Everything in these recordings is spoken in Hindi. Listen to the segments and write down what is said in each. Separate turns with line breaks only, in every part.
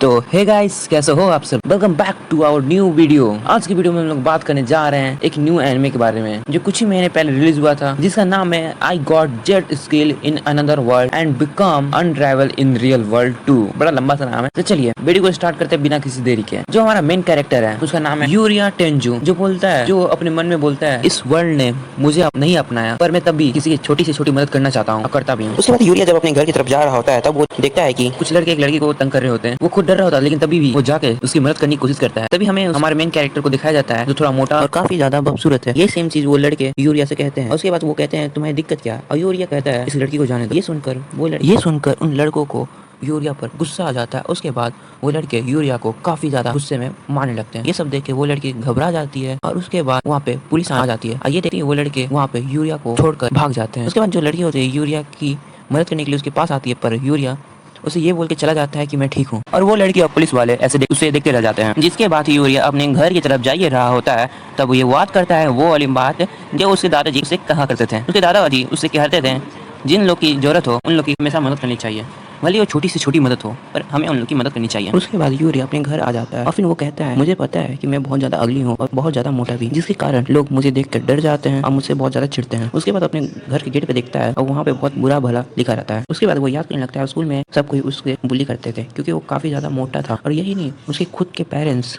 तो हे गाइस, कैसे हो आप सब। Welcome back to our new video. आज की वीडियो में हम लोग बात करने जा रहे हैं एक न्यू एनिमे के बारे में जो कुछ ही महीने पहले रिलीज हुआ था, जिसका नाम है I got jet skill in another world and become unrivalled in real world 2। बड़ा लंबा सा नाम है। तो चलिए वीडियो को स्टार्ट करते हैं बिना किसी देरी के। जो हमारा मेन कैरेक्टर है उसका नाम है यूरिया टेंजू, जो बोलता है, जो अपने मन में बोलता है, इस वर्ल्ड ने मुझे नहीं अपनाया पर मैं तब भी किसी की छोटी से छोटी मदद करना चाहता हूँ और करता भी हूँ। उसके बाद यूरिया जब अपने घर की तरफ जा रहा होता है तब वो देखता है कि कुछ लड़के एक लड़की को तंग कर रहे होते हैं। वो खुद डर रहा होता है लेकिन तभी भी वो जाके उसकी मदद करने की कोशिश करता है। तभी हमें हमारे मेन कैरेक्टर को दिखाया जाता है जो थोड़ा मोटा और काफी ज्यादा खूबसूरत है। ये सेम चीज वो लड़के यूरिया से कहते हैं। उसके बाद वो कहते हैं तुम्हारी दिक्कत क्या है, और यूरिया कहता है इस लड़की को जाने दो। ये सुनकर उन लड़कों को यूरिया पर गुस्सा आ जाता है। उसके बाद वो लड़के यूरिया को काफी ज्यादा गुस्से में मारने लगते हैं। ये सब देख के वो लड़की घबरा जाती है और उसके बाद वहाँ पे पुलिस आ जाती है। ये देखते हैं वो लड़के वहाँ पे यूरिया को छोड़कर भाग जाते हैं। उसके बाद जो लड़की होती है यूरिया की मदद करने के लिए उसके पास आती है, पर यूरिया उसे ये बोल के चला जाता है कि मैं ठीक हूँ। और वो लड़की और पुलिस वाले उसे देखते रह जाते हैं। जिसके बाद यूरिया अपने घर की तरफ जा ही रहा होता है तब वो ये बात करता है, वो वाली बात जो उसके दादाजी उसे कहा करते थे। उसके दादाजी उससे कहते थे जिन लोग की जरूरत हो उन लोग की हमेशा मदद करनी चाहिए, भले वो छोटी से छोटी मदद हो पर हमें उन लोग की मदद करनी चाहिए। उसके बाद यूरिया अपने घर आ जाता है और फिर वो कहता है मुझे पता है कि मैं बहुत ज्यादा अगली हूँ और बहुत ज्यादा मोटा भी, जिसके कारण लोग मुझे देखकर डर जाते हैं और मुझसे बहुत ज्यादा चिढ़ते हैं। उसके बाद अपने घर के गेट पे देखता है और वहाँ पे बहुत बुरा भला लिखा रहता है। उसके बाद वो याद करने लगता है स्कूल में सब कोई उसके बुली करते थे क्योंकि वो काफी ज्यादा मोटा था। और यही नहीं, उसके खुद के पेरेंट्स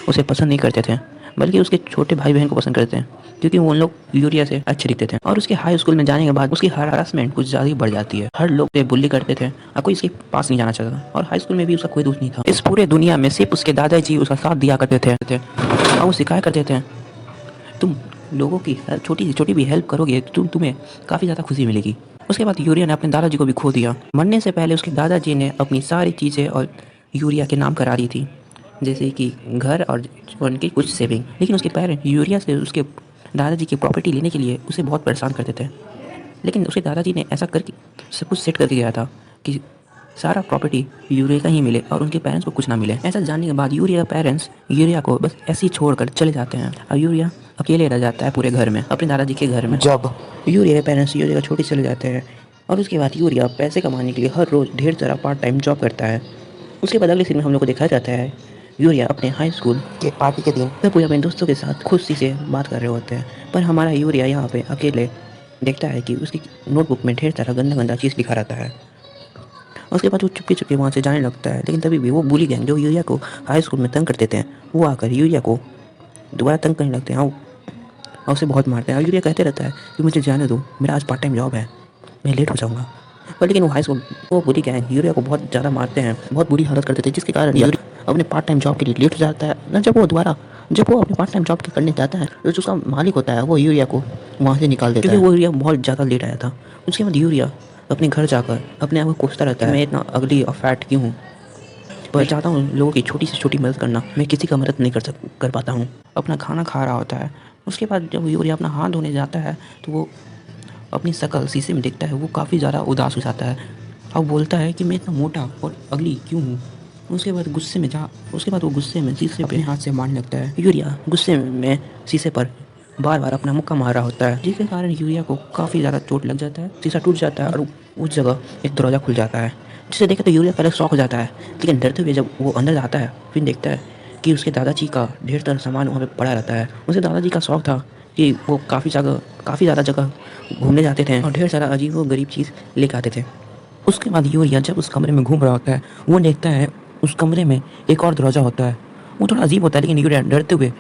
उसे पसंद नहीं करते थे बल्कि उसके छोटे भाई बहन को पसंद करते हैं क्योंकि वो लोग यूरिया से अच्छे दिखते थे। और उसके हाई स्कूल में जाने के बाद उसकी हरासमेंट कुछ ज्यादा ही बढ़ जाती है। हर लोग पे बुली करते थे और कोई इसके पास नहीं जाना चाहता और हाई स्कूल में भी उसका कोई दोस्त नहीं था। इस पूरे दुनिया में सिर्फ उसके दादाजी उसका साथ दिया करते थे और वो सिखाया करते थे तुम लोगों की छोटी से छोटी भी हेल्प करोगे तो तुम्हें काफ़ी ज़्यादा खुशी मिलेगी। उसके बाद यूरिया ने अपने दादाजी को भी खो दिया। मरने से पहले उसके दादाजी ने अपनी सारी चीज़ें और यूरिया के नाम करा दी थी, जैसे कि घर और उनकी कुछ सेविंग। लेकिन उसके पेरेंट यूरिया से उसके दादाजी की प्रॉपर्टी लेने के लिए उसे बहुत परेशान करते थे। लेकिन उसके दादाजी ने ऐसा करके सब कुछ सेट करके गया था कि सारा प्रॉपर्टी यूरिया का ही मिले और उनके पेरेंट्स को कुछ ना मिले। ऐसा जानने के बाद यूरिया का पेरेंट्स यूरिया को बस ऐसे ही छोड़कर चले जाते हैं और यूरिया अकेले रह जाता है पूरे घर में, अपने दादाजी के घर में। जब यूरिया के पेरेंट्स यूरिया को छोड़ चले जाते हैं और उसके बाद यूरिया पैसे कमाने के लिए हर रोज़ ढेर सारा पार्ट टाइम जॉब करता है। उसके बाद अगले सीन में हम लोग को दिखाया जाता है यूरिया अपने हाई स्कूल के पार्टी के दिन सब कोई अपने दोस्तों के साथ खुशी से बात कर रहे होते हैं, पर हमारा यूरिया यहाँ पे अकेले देखता है कि उसकी नोटबुक में ढेर सारा गंदा गंदा चीज़ लिखा रहता है। उसके बाद वो चुपके चुपके वहाँ से जाने लगता है। लेकिन तभी भी वो बुली गैंग जो यूरिया को हाई स्कूल में तंग करते थे वो आकर यूरिया को दोबारा तंग करने लगते हैं और उसे बहुत मारते हैं। और यूरिया कहते रहता है कि मुझे जाने दो, मेरा आज पार्ट टाइम जॉब है, मैं लेट हो जाऊँगा। पर लेकिन वो बुली गैंग यूरिया को बहुत ज़्यादा मारते हैं, बहुत बुरी हालत करते थे, जिसके कारण यूरिया अपने पार्ट टाइम जॉब के लिए लेट हो जाता है ना। जब वो अपने पार्ट टाइम जॉब करने जाता है तो जो उसका मालिक होता है वो यूरिया को वहाँ से निकाल देता है क्योंकि वो यूरिया बहुत ज़्यादा लेट आया था। उसके बाद यूरिया अपने घर जाकर अपने आप को कोसता रहता है मैं इतना अगली और फैट क्यों हूँ, पर चाहता हूँ लोगों की छोटी से छोटी मदद करना, मैं किसी का मदद नहीं कर पाता हूँ। अपना खाना खा रहा होता है। उसके बाद जब यूरिया अपना हाथ धोने जाता है तो वो अपनी शक्ल शीशे में देखता है, वो काफ़ी ज़्यादा उदास हो जाता है और बोलता है कि मैं इतना मोटा और अगली क्यों हूँ। उसके बाद वो गुस्से में शीशे पे हाथ से मारने लगता है। यूरिया गुस्से में शीशे पर बार बार अपना मुक्का मार रहा होता है, जिसके कारण यूरिया को काफ़ी ज़्यादा चोट लग जाता है। शीशा टूट जाता है और उस जगह एक दरवाज़ा खुल जाता है, जिसे देखे तो यूरिया पहले शॉक हो जाता है। लेकिन डरते हुए जब वो अंदर जाता है फिर देखता है कि उसके दादाजी का ढेर सारा सामान वहाँ पर पड़ा रहता है। उसके दादाजी का शौक था कि वो काफ़ी ज़्यादा जगह घूमने जाते थे और ढेर सारा अजीब व गरीब चीज़ लेकर आते थे। उसके बाद यूरिया जब उस कमरे में घूम रहा होता है वो देखता है उस कमरे में एक और दरवाज़ा होता है। वो थोड़ा अजीब होता है लेकिन यूरिया डरते हुए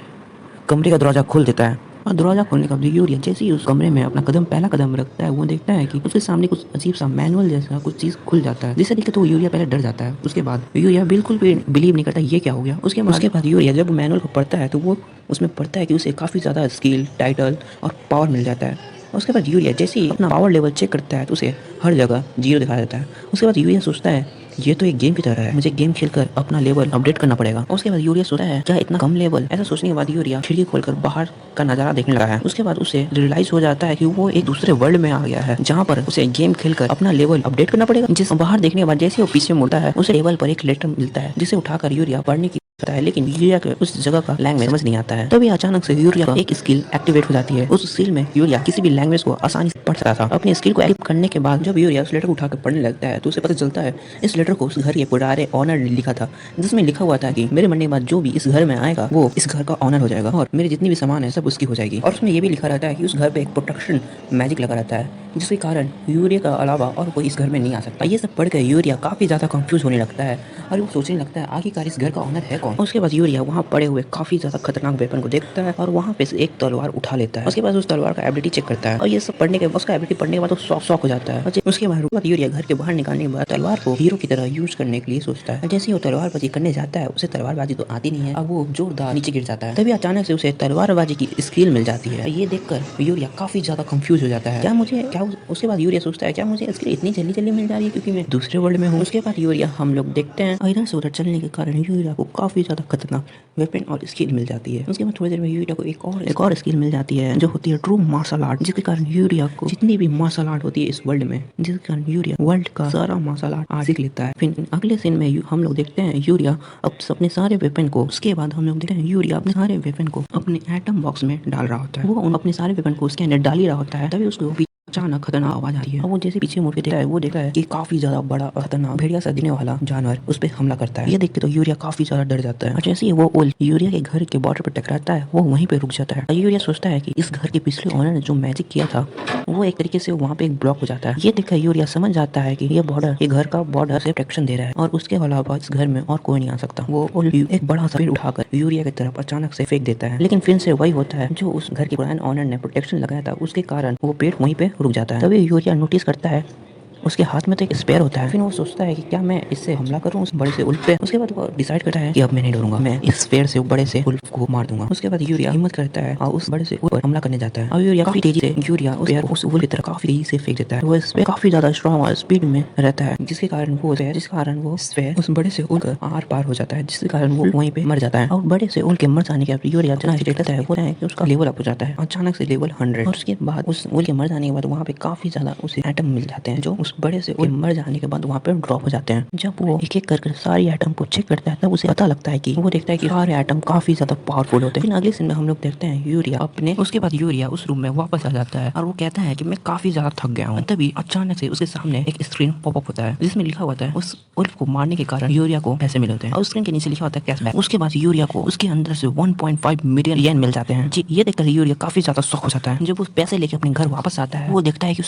कमरे का दरवाज़ा खोल देता है। और दरवाज़ा खोलने का यूरिया जैसे ही उस कमरे में अपना पहला कदम रखता है वो देखता है कि उसके सामने कुछ अजीब सा मैनुअल जैसा कुछ चीज़ खुल जाता है, जिसे देखे तो यूरिया पहले डर जाता है। उसके बाद यूरिया बिल्कुल भी बिलीव नहीं करता ये क्या हो गया। उसके बाद यूरिया जब मैनुअल को पढ़ता है तो वो उसमें पढ़ता है कि उसे काफ़ी ज़्यादा स्किल, टाइटल और पावर मिल जाता है। उसके बाद यूरिया जैसे ही अपना पावर लेवल चेक करता है तो उसे हर जगह 0 दिखा देता है। उसके बाद यूरिया सोचता है ये तो एक गेम की तरह है, मुझे गेम खेलकर अपना लेवल अपडेट करना पड़ेगा। उसके बाद यूरिया सोचता है क्या इतना कम लेवल। ऐसा सोचने के बाद यूरिया खिड़की खोलकर बाहर का नज़ारा देखने लगा है। उसके बाद उसे रियलाइज हो जाता है कि वो एक दूसरे वर्ल्ड में आ गया है जहाँ पर उसे गेम खेलकर अपना लेवल अपडेट करना पड़ेगा। जिस बाहर देखने के बाद जैसे वो पीछे मुड़ता है उसे टेबल पर एक लेटर मिलता है, जिसे उठाकर यूरिया पढ़ने की है, लेकिन यूरिया के उस जगह का लैंग्वेज समझ नहीं आता है। तभी अचानक से यूरिया का एक स्किल एक्टिवेट हो जाती है। उस स्किल में यूरिया किसी भी लैंग्वेज को आसानी से पढ़ सकता था। अपनी स्किल को एक्टिव करने के बाद जब यूरिया उस लेटर को उठाकर पढ़ने लगता है तो उसे पता चलता है इस लेटर को उस घर के पुराने ऑनर ने लिखा था, जिसमें लिखा हुआ था कि मेरे मरने के बाद जो भी इस घर में आएगा वो इस घर का ऑनर हो जाएगा और मेरे जितनी भी सामान है सब उसकी हो जाएगी। और उसमें ये भी लिखा रहता है कि उस घर पे एक प्रोटेक्शन मैजिक लगा रहता है, जिसके कारण यूरिया का अलावा और कोई इस घर में नहीं आ सकता। ये सब पढ़कर यूरिया काफी ज्यादा कंफ्यूज होने लगता है और वो सोचने लगता है आखिरकार इस घर का ऑनर है कौन। उसके बाद यूरिया वहाँ पड़े हुए काफी ज्यादा खतरनाक वेपन को देखता है और वहाँ पे से एक तलवार उठा लेता है। उसके बाद उस तलवार का एबिलिटी चेक करता है और ये सब पढ़ने के उसका एबिलिटी पढ़ने के बाद वो शॉक हो जाता है। उसके बाद यूरिया घर के बाहर निकालने के बाद तलवार को हीरो की तरह यूज करने के लिए सोचता है। जैसे ही वो तलवारबाजी करने जाता है उसे तलवारबाजी तो आती नहीं है, अब वो जोरदार नीचे गिर जाता है। तभी अचानक से उसे तलवारबाजी की स्किल मिल जाती है। ये देखकर यूरिया काफी ज्यादा कंफ्यूज हो जाता है। उसके बाद यूरिया सोचता है क्या मुझे स्किल इतनी जल्दी मिल जा रही है क्योंकि मैं दूसरे वर्ल्ड में हूँ। उसके बाद यूरिया हम लोग देखते हैं इधर से उधर चलने के कारण यूरिया को काफी ज्यादा खतरनाक वेपन और स्किल मिल जाती है। उसके बाद थोड़ी देर में यूरिया को एक और स्किल मिल जाती है जो होती है ट्रू मार्शल आर्ट, जिसके कारण यूरिया को जितनी भी मार्शल आर्ट होती है इस वर्ल्ड में, जिसके कारण यूरिया वर्ल्ड का सारा मार्शल आर्ट सीख लेता है। फिर अगले सीन में हम लोग देखते हैं यूरिया अपने सारे वेपन को, उसके बाद हम लोग देखते हैं यूरिया अपने सारे वेपन को अपने एटम बॉक्स में डाल रहा होता है। वो अपने सारे वेपन को उसके अंदर डाल ही रहा होता है। तभी उसको अचानक खतरनाक आवाज आती है और वो जैसे पीछे मुड़ के देखता है वो देखता है कि काफी ज्यादा बड़ा खतरनाक भेड़िया सा दिखने वाला जानवर उस पर हमला करता है। ये देख के तो यूरिया काफी ज्यादा डर जाता है और जैसे ही वो उल यूरिया के घर के बॉर्डर पर टकराता है वो वहीं पे रुक जाता है। यूरिया सोचता है कि इस घर के पिछले ओनर ने जो मैजिक किया था वो एक तरीके से वहाँ पे एक ब्लॉक हो जाता है। ये देखकर यूरिया समझ जाता है कि ये घर का बॉर्डर से प्रोटेक्शन दे रहा है और उसके अलावा इस घर में और कोई नहीं आ सकता। वो एक बड़ा सा पेड़ उठाकर यूरिया की तरफ अचानक से फेंक देता है, लेकिन फिर से वही होता है जो उस घर के पुराने ओनर ने प्रोटेक्शन लगाया था, उसके कारण वो पेड़ वहीं पे रुक जाता है। तभी यूरिया नोटिस करता है उसके हाथ में तो एक स्पेयर होता है। फिर वो सोचता है कि क्या मैं इससे हमला करूं उस बड़े से उल्फ पे। उसके बाद वो डिसाइड करता है कि अब मैं नहीं डरूंगा, मैं इस स्पेयर से बड़े से उल्फ को मार दूंगा। उसके बाद यूरिया हिम्मत करता है और उस बड़े से उल्फ पर हमला करने जाता है और यूरिया काफी तेजी से उस उल्फ की तरफ काफी तेजी से फेंक देता है। वो स्पेयर काफी ज्यादा स्ट्रॉन्ग और स्पीड में रहता है, जिसके कारण वो स्पेयर उस बड़े से उल्फ का आर पार हो जाता है, जिसके कारण वो वहीं पे मर जाता है। और बड़े से उल्फ के मर जाने के बाद यूरिया इतना स्टेटस है कि उसका लेवल अप हो जाता है अचानक से लेवल 100। और उसके बाद उस उल्फ के मर जाने के बाद वहाँ पे काफी ज्यादा उसे आइटम मिल जाते हैं जो उस बड़े से उल्फ जाने के बाद वहाँ पे ड्रॉप हो जाते हैं। जब वो एक एक करके सारी आइटम को चेक करता है तब उसे पता लगता है कि वो देखता है कि सारे आइटम काफी ज्यादा पावरफुल होते हैं। फिर अगले सीन में हम लोग देखते हैं उसके बाद यूरिया उस रूम में वापस आ जाता है और वो कहता है कि मैं काफी ज्यादा थक गया हूँ। तभी अचानक से उसके सामने एक स्क्रीन पॉपअप होता है जिसमें लिखा होता है उस उल्फ को मारने के कारण यूरिया को पैसे मिले होते हैं और स्क्रीन के नीचे लिखा होता है कैशबैक। उसके बाद यूरिया को उसके अंदर से 1.5 मिलियन येन मिल जाते हैं। जी ये देखकर यूरिया काफी ज्यादा शॉक हो जाता है। जब वो पैसे लेके अपने घर वापस आता है वो देखता है कि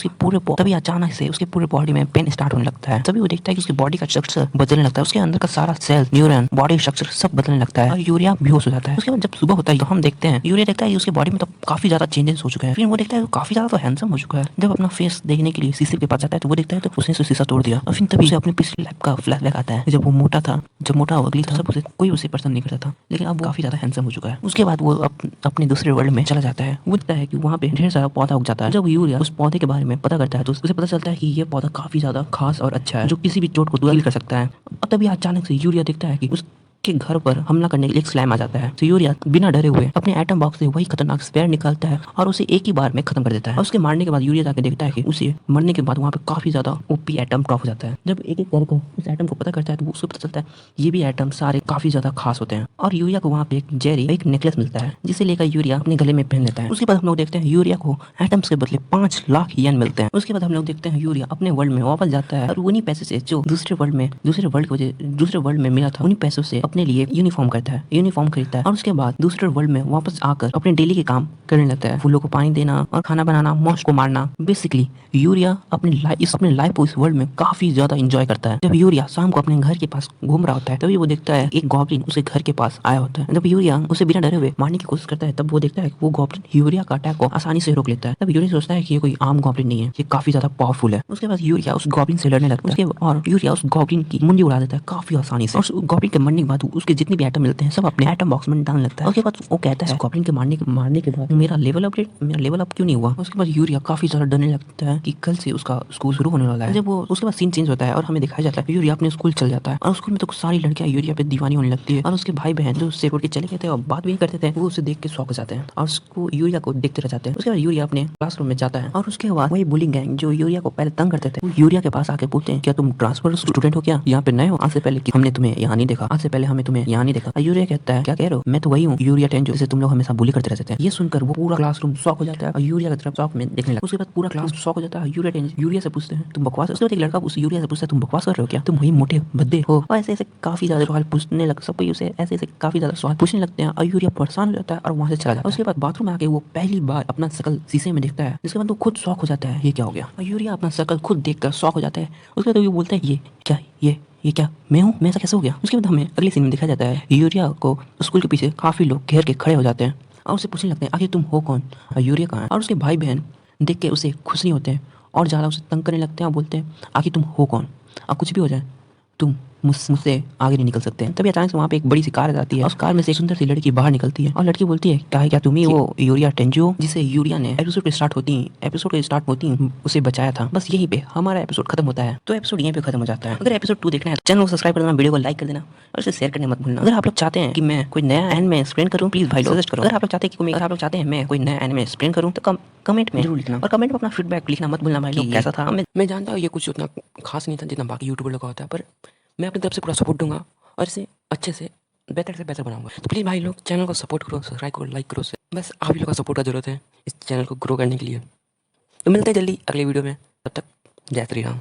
तभी अचानक से उसके पूरे बॉडी में पेन स्टार्ट होने लगता है। तभी वो देखता है कि उसकी बॉडी का स्ट्रक्चर बदलने लगता है, उसके अंदर का सारा सेल न्यूरॉन बॉडी स्ट्रक्चर सब बदलने लगता है और यूरिया बेहोश हो जाता है। उसके बाद जब सुबह होता है तो हम देखते हैं यूरिया देखता है कि उसके बॉडी में तो काफी ज्यादा चेंजेस हो चुके हैं। फिर वो देखता है वो काफी ज्यादा तो हैंडसम हो चुका है। जब अपना फेस देखने के लिए शीशे के पास जाता है तो वो देखता है तो उसने शीशा तोड़ दिया और फिर तभी उसे अपनी पिछली लाइफ का फ्लैशबैक आता है। जब वो मोटा था, जब मोटा अगली था, सब कोई उसे पसंद नहीं करता था, लेकिन अब काफी ज्यादा हैंडसम हो चुका है। उसके बाद वो अपने दूसरे वर्ल्ड में चला जाता है। वो देखता है कि वहाँ पे ढेर सारा पौधा उग जाता है। जब यूरिया उस पौधे के बारे में पता करता है तो उसे पता चलता है कि ये पौधा काफी ज्यादा खास और अच्छा है जो किसी भी चोट को दूर कर सकता है। और तभी अचानक से यूरिया देखता है कि उसके घर पर हमला करने के लिए एक स्लैम आ जाता है। तो यूरिया बिना डरे हुए अपने एटम बॉक्स से वही खतरनाक स्पेयर निकालता है और उसे एक ही बार में खत्म कर देता है। और उसके मारने के बाद यूरिया जाके देखता है कि उसे मरने के बाद वहाँ पे काफी ज्यादा ओपी एटम ड्रॉप हो जाता है। जब एक एक करके उस एटम को पता करता है तो उसको पता चलता है ये भी एटम सारे काफी ज्यादा खास होते हैं। और यूरिया को वहाँ पे एक नेकलेस मिलता है जिसे लेकर यूरिया अपने गले में पहन लेता है। उसके बाद हम लोग देखते हैं यूरिया को एटम्स के बदले 5 लाख येन मिलते हैं। उसके बाद हम लोग देखते हैं यूरिया अपने वर्ल्ड में वापस जाता है और उन्हीं पैसे से जो दूसरे वर्ल्ड में मिला था उन्हीं पैसों से अपने लिए यूनिफॉर्म खरीदता है और उसके बाद दूसरे वर्ल्ड में वापस आकर अपने डेली के काम करने लगता है। फूलों को पानी देना और खाना बनाना, मॉन्स्टर को मारना। बेसिकली यूरिया अपने लाइफ को इस वर्ल्ड में काफी ज्यादा एंजॉय करता है। जब यूरिया शाम को अपने घर के पास घूम रहा होता है तभी वो देखता है एक गॉब्लिन उसके घर के पास आया होता है। जब यूरिया उसे बिना डरे हुए मारने की कोशिश करता है तब वो देखता है वो गॉब्लिन यूरिया का अटैक को आसानी से रोक लेता है। तब यूरिया सोचता है कि ये कोई आम गॉब्लिन नहीं है, ये काफी ज्यादा पावरफुल है। उसके बाद यूरिया उस गॉब्लिन से लड़ने लगता है और यूरिया उस गॉब्लिन की मुंडी उड़ा देता है काफी आसानी से। और उस गॉब्लिन के मरने के बाद उसके जितने भी आइटम मिलते हैं सब अपने आइटम बॉक्स में डालने लगता है। उसके बाद वो कहता है गॉब्लिन के मारने के बाद मेरा लेवल अप क्यों नहीं हुआ। उसके बाद यूरिया काफी ज्यादा डरने लगता है कि कल से उसका स्कूल शुरू होने वाला है। जब वो उसके बाद सीन चेंज होता है और हमें दिखाया जाता है यूरिया अपने स्कूल चल जाता है और स्कूल में तो सारी लड़कियां यूरिया पे दीवानी होने लगती है और उसके भाई बहन जो उससे के चले गए थे और बात भी करते थे वो उसे देख के शौक हो जाते हैं और उसको यूरिया को देखते रह जाते हैं। उसके बाद यूरिया अपने क्लासरूम में जाता है और उसके बाद वही बुलिंग गैंग जो यूरिया को पहले तंग करते थे वो यूरिया के पास आके पूछते हैं क्या तुम ट्रांसफर स्टूडेंट हो क्या, यहाँ पे नए हो, आज से पहले हमने तुम्हें यहाँ नहीं देखा, आज से पहले पहले हमें तुम्हें यहाँ नहीं देखा। यूरिया कहता है क्या कह रहे हो, मैं तो वही हूँ यूरिया टेंजो जिसे तुम लोग हमेशा बुली करते रहते थे। ये सुनकर वो पूरा क्लासरूम शॉक हो जाता है और यूरिया की तरफ शॉक में देखने लगता है। उसके बाद पूरा क्लास शॉक हो जाता है। यूरिया टेंजो यूरिया से पूछते हैं तुम बकवास, उसके बाद एक लड़का उस यूरिया से पूछता है तुम बकवास कर रहे हो क्या, तुम वही मोटे भद्दे हो। और ऐसे ऐसे काफी ज्यादा सवाल पूछने लग सब कोई उसे ऐसे ऐसे काफी ज्यादा सवाल पूछने लगते हैं और यूरिया परेशान हो जाता है और वहाँ से चला जाता है। उसके बाद बाथरूम में आके वो पहली बार अपना शकल शीशे में देखता है, जिसके बाद वो खुद शॉक हो जाता है ये क्या हो गया। और यूरिया अपना शकल खुद देखकर शॉक हो जाता है। उसके बाद वो बोलता है ये क्या, ये क्या मैं हूँ, मैं ऐसा कैसे हो गया। उसके बाद हमें अगले सीन में दिखाया जाता है यूरिया को स्कूल के पीछे काफी लोग घेर के खड़े हो जाते हैं और उससे पूछने लगते हैं आखिर तुम हो कौन और यूरिया कहाँ है। और उसके भाई बहन देख के उसे खुश नहीं होते हैं और ज़्यादा उसे तंग करने लगते हैं और बोलते हैं आखिर तुम हो कौन, अब कुछ भी हो जाए तुम मुझसे आगे नहीं निकल सकते हैं। तभी अचानक से वहाँ पे एक बड़ी सी कार आ जाती है। उस कार में से एक सुंदर सी लड़की बाहर निकलती है और लड़की बोलती है क्या तुम ही वो यूरिया टेंजो जिसे यूरिया ने एपिसोड के स्टार्ट होती उसे बचाया था। बस यहीं पे हमारा एपिसोड खत्म होता है। तो एपिसोड यहीं पे खत्म हो जाता है। अगर एपिसोड 2 देखना है तो चैनल को सब्सक्राइब कर देना, वीडियो को लाइक कर देना और इसे शेयर करने मत भूलना। अगर आप लोग चाहते हैं कि मैं कोई नया एनिमे एक्सप्लेन करूँ प्लीज भाई सजेस्ट करो। अगर आप लोग चाहते हैं मैं कोई नया एनिमे एक्सप्लेन करूँ तो कमेंट में जरूर लिखना और कमेंट में अपना फीडबैक लिखना मत भूलना भाई लोग कैसा था। मैं जानता हूँ ये कुछ उतना खास नहीं था जितना बाकी यूट्यूबर लोग का होता है, पर मैं अपनी तरफ से पूरा सपोर्ट दूंगा और इसे अच्छे से बेहतर बनाऊंगा। तो प्लीज़ भाई लोग चैनल को सपोर्ट करो, सब्सक्राइब करो, लाइक करो। बस आप ही लोग का सपोर्ट का जरूरत है इस चैनल को ग्रो करने के लिए। तो मिलते हैं जल्दी अगले वीडियो में, तब तक जय श्री राम।